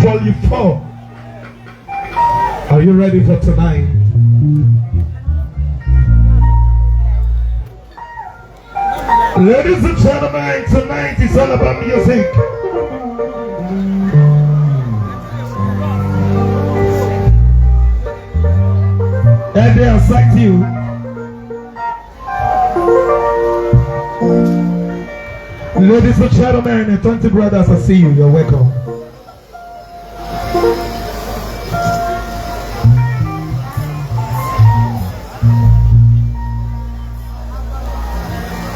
Volume 4. Are you ready for tonight? Ladies and gentlemen, tonight is all about music. And they accept you. Ladies and gentlemen, and 20 brothers, I see you. You're welcome.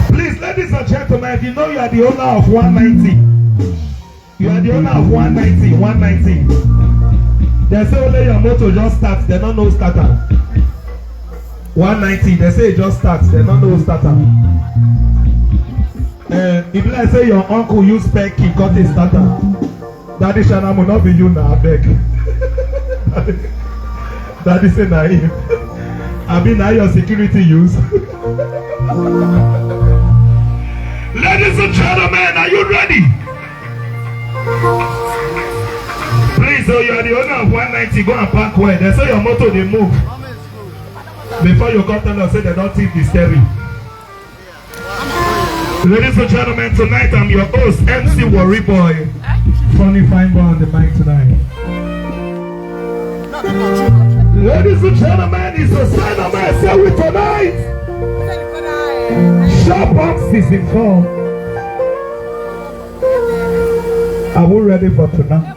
Please, ladies and gentlemen, if you know you are the owner of 190, you are the owner of 190. They say only your motor just starts, they don't know starter. 190, they say it just starts, they don't know starter. If I say your uncle use spec key, got a starter. Daddy Shana will not be you now, I beg. Daddy say naive. I mean now your security use. Ladies and gentlemen, are you ready? Please, so you are the owner of 190, go and park where. They say your motor they move. Before you come tell us, say they don't think the steering. Ladies and gentlemen, tonight I'm your host, MC Worry Boy. Funny fine boy on the mic tonight. Ladies and gentlemen, it's a sign of myself with tonight. Sharp Up Season 4. Are we ready for tonight?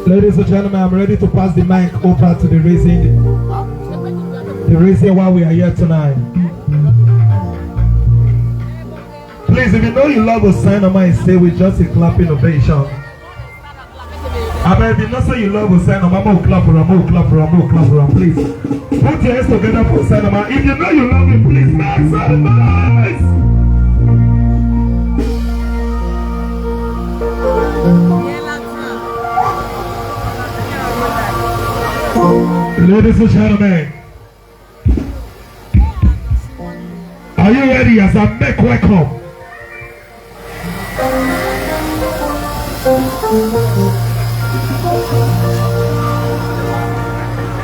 Ladies and gentlemen, I'm ready to pass the mic over to the raising while we are here tonight. Please, if you know you love a sign of mine, stay with just a clapping ovation. I mean, if you know say you love a sign of mine, clap for him, please. Put your hands together for sign of mine. If you know you love him, please make some noise. Ladies and gentlemen, are you ready as I make welcome?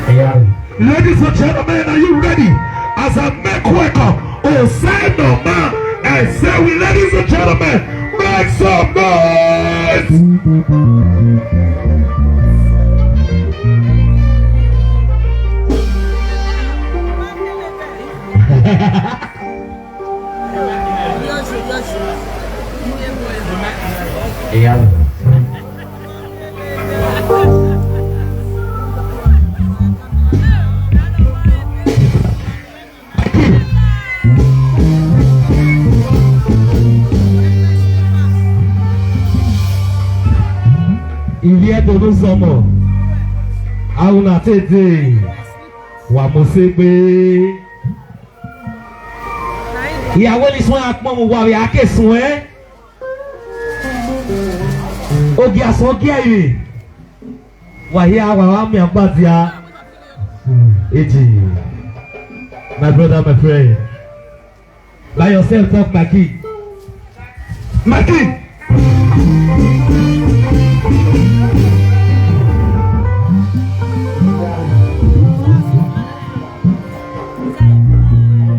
Yeah. Ladies and gentlemen, are you ready as I make welcome? Oh, say no man and say we, ladies and gentlemen, make some noise. Yeah. Il y a de nos hommes. Auna tete. Wa mosebe. Ìyàwó ní sún àpọ̀ mọ̀ wà rí àkẹ́sùn ẹ́ ogi àsán gí ẹ̀yẹ wàyí àwàwà mi àgbàdì à èjì. My brother, my friend, by yourself talk Maki.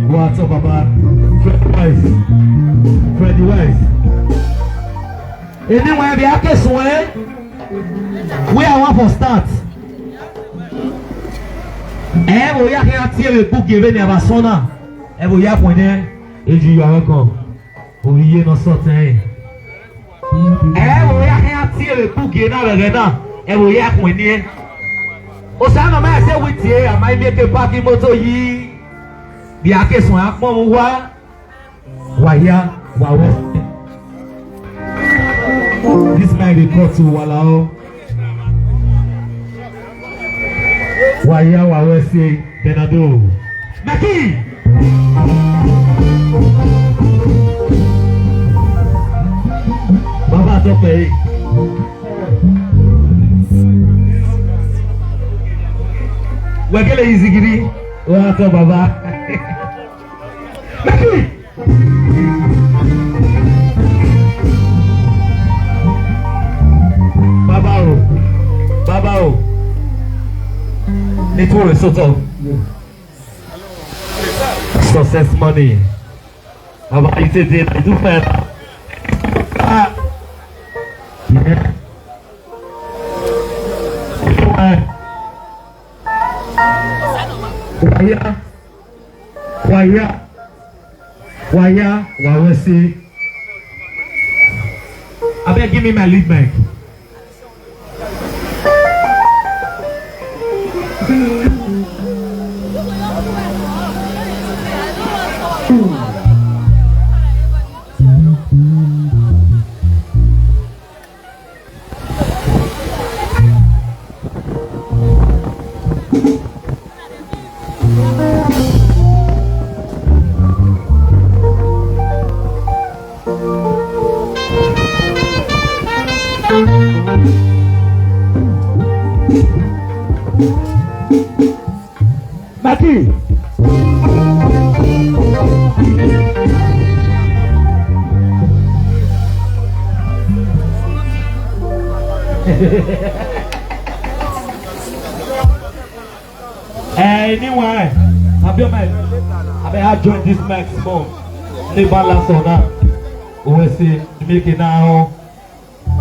What's up, Baba? Freddy Wise. Anyway, the Akes way, where I want for start. We are here to a book given a persona. We are point there. If you are welcome, we are not certain. We are here to a book given a persona. We are point there. Osana, I say with you, I might make a parking motor. The Akes one, I come over. Waya, Wawe. This might be called to Walao. Waya, Wawe say, Benado. Maki! Baba, don't pay. We're going to easy, Giri. What's up, Baba? Maki! Network sort of success money. About it today, I do fair. Waya, Wawesi. I beg, give me my lead mic. Maki. Anyway, I have joined this maximum. Never last on that. We see make it now.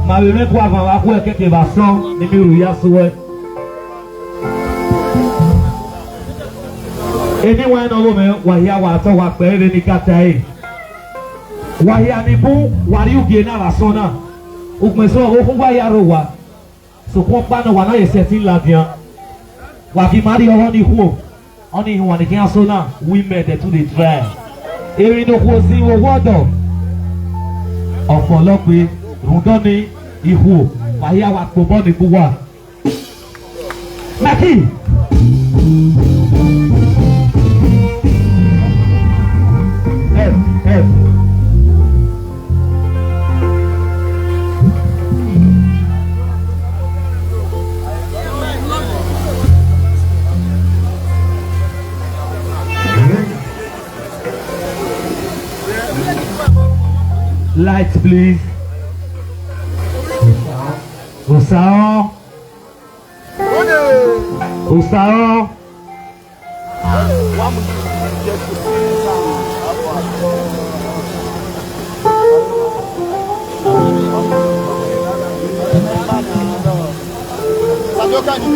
Ma we make quoi avant après quelques vassons, ni mi ya souhait. Anyway, no woman, wahia wa to wa pere ni katai. Wahia ni bu, wari ugie na vasona. Ukmeso o fun wahia ro wa. So ko pa no wa na yesetin la bien. Wa ki mari o ni hu. Oni hu ni kan so na, women dey to dey try. Erin no ko si wo wodo. Ọ̀pọ̀lọpọ̀ rundon ni ihu wahia wa po bo ni buwa. Maki. Lights, please. Usao. Usao. Sandoka ni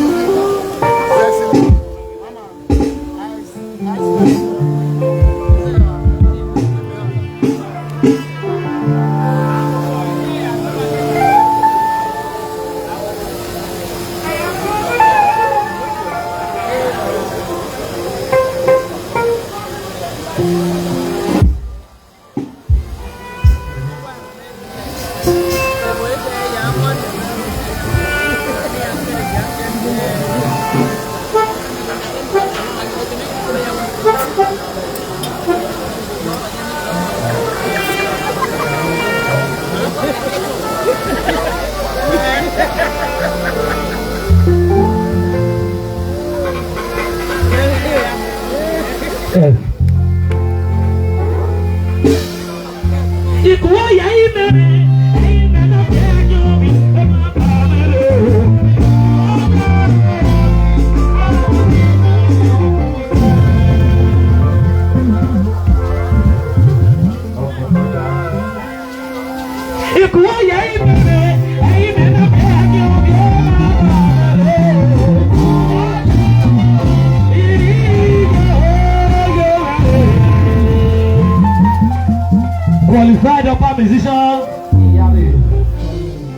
qualified upper musician.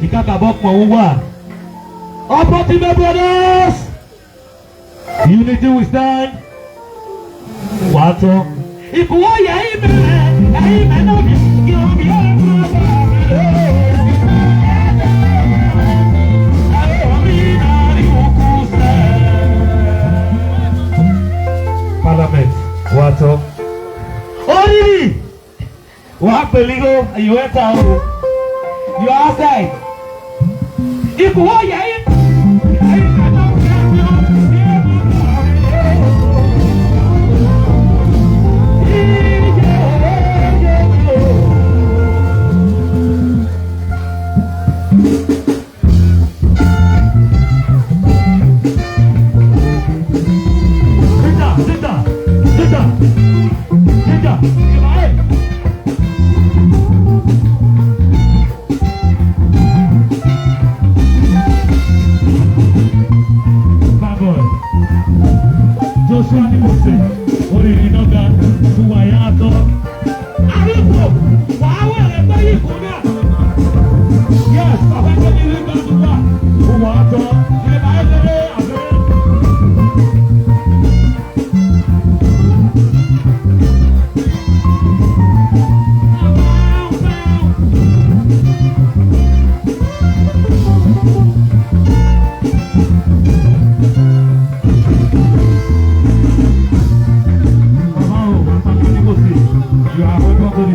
The Kakabok Mawuwa. Opportunity brothers. Unity we stand. Wato. Ikuwa ya ime no Parliament. Wato. Only. What peligro? You enter out. You are outside. If you are here,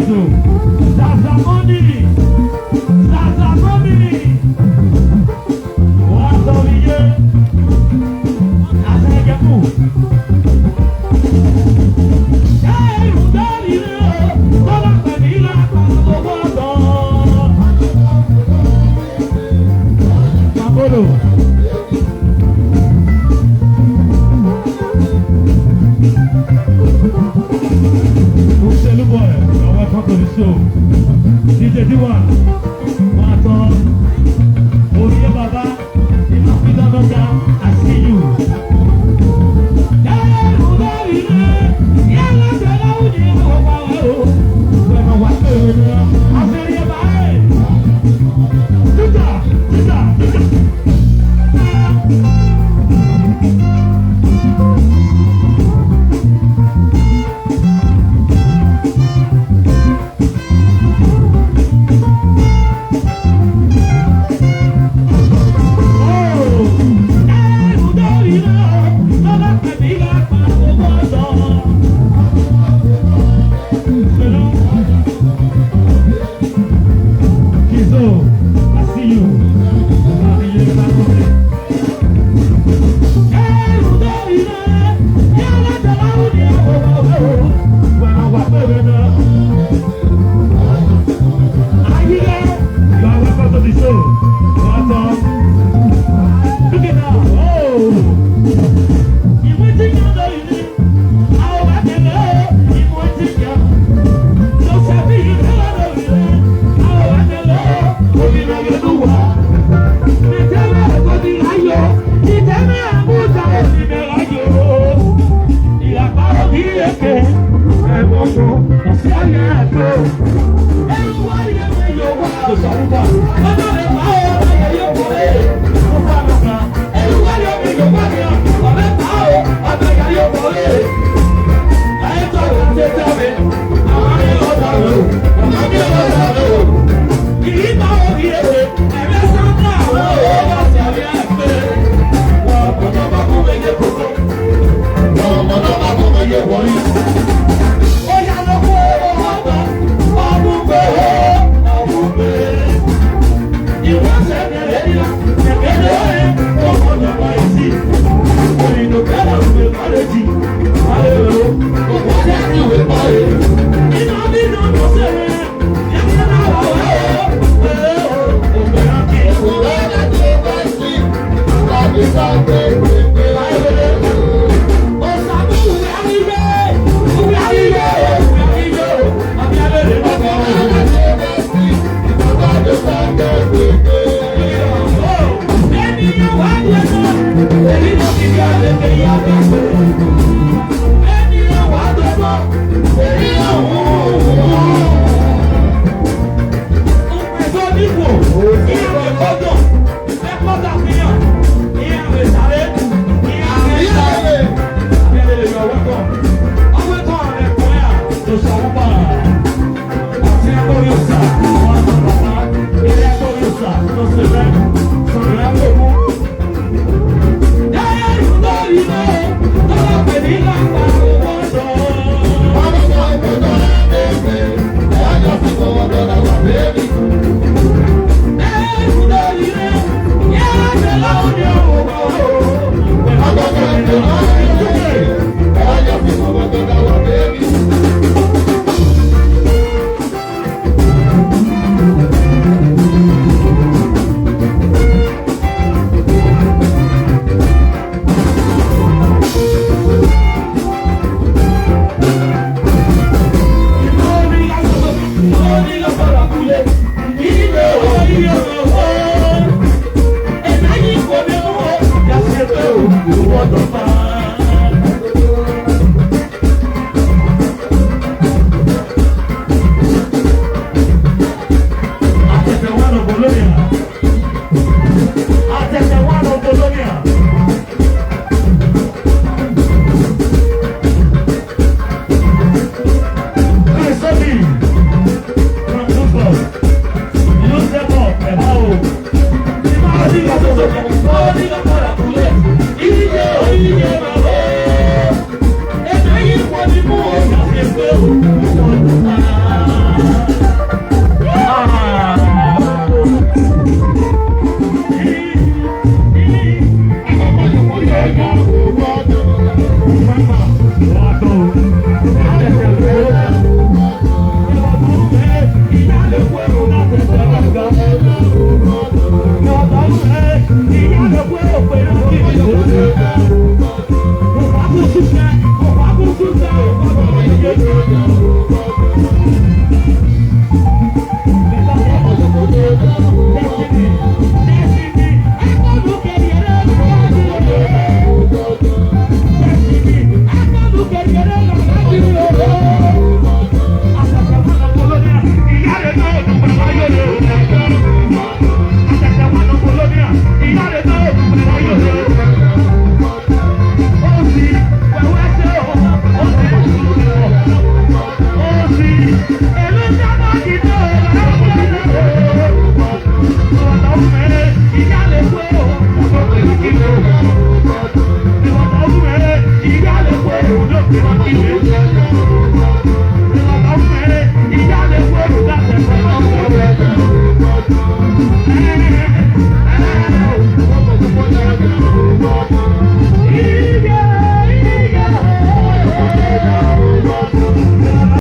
Oh,